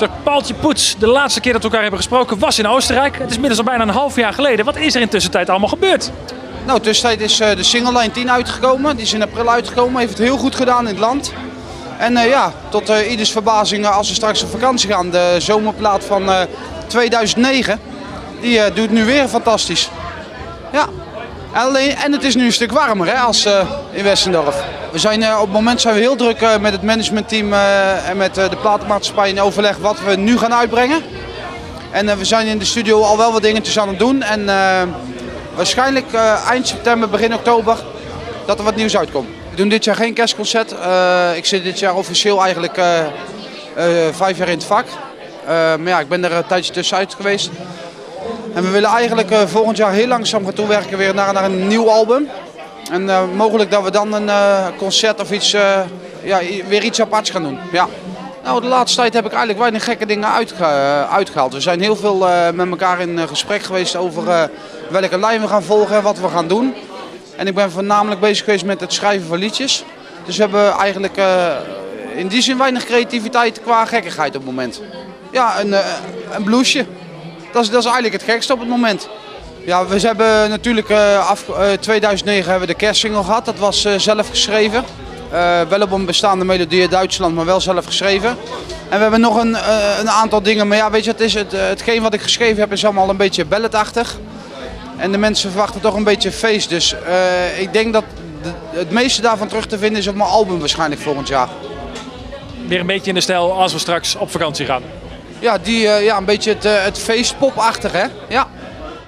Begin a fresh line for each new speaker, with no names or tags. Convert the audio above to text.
Zeg, Paaltje Poets, de laatste keer dat we elkaar hebben gesproken was in Oostenrijk. Het is inmiddels al bijna een half jaar geleden. Wat is er in tussentijd allemaal gebeurd?
Nou, tussentijd is de Single Line 10 uitgekomen. Die is in april uitgekomen. Heeft het heel goed gedaan in het land. En tot ieders verbazing, als we straks op vakantie gaan, de zomerplaat van 2009, die doet nu weer fantastisch. Ja. En het is nu een stuk warmer hè, als in Westendorf. We zijn, op het moment zijn we heel druk met het managementteam en met de platenmaatschappij in overleg wat we nu gaan uitbrengen. En we zijn in de studio al wel wat dingetjes aan het doen. En waarschijnlijk eind september, begin oktober, dat er wat nieuws uitkomt. We doen dit jaar geen kerstconcert. Ik zit dit jaar officieel eigenlijk 5 jaar in het vak. Maar ja, ik ben er een tijdje tussenuit geweest. En we willen eigenlijk volgend jaar heel langzaam gaan toewerken weer naar een nieuw album. En mogelijk dat we dan een concert of iets, weer iets aparts gaan doen. Ja. Nou, de laatste tijd heb ik eigenlijk weinig gekke dingen uitgehaald. We zijn heel veel met elkaar in gesprek geweest over welke lijn we gaan volgen en wat we gaan doen. En ik ben voornamelijk bezig geweest met het schrijven van liedjes. Dus we hebben eigenlijk in die zin weinig creativiteit qua gekkigheid op het moment. Ja, een bluesje. Dat is eigenlijk het gekste op het moment. Ja, we hebben natuurlijk 2009 hebben we de kerstsingle gehad. Dat was zelf geschreven. Wel op een bestaande melodie uit Duitsland, maar wel zelf geschreven. En we hebben nog een aantal dingen. Maar ja, weet je, hetgeen wat ik geschreven heb is allemaal een beetje balladachtig. En de mensen verwachten toch een beetje feest. Dus ik denk dat het meeste daarvan terug te vinden is op mijn album waarschijnlijk volgend jaar.
Weer een beetje in de stijl als we straks op vakantie gaan.
Ja, een beetje het feestpopachtig hè. Ja.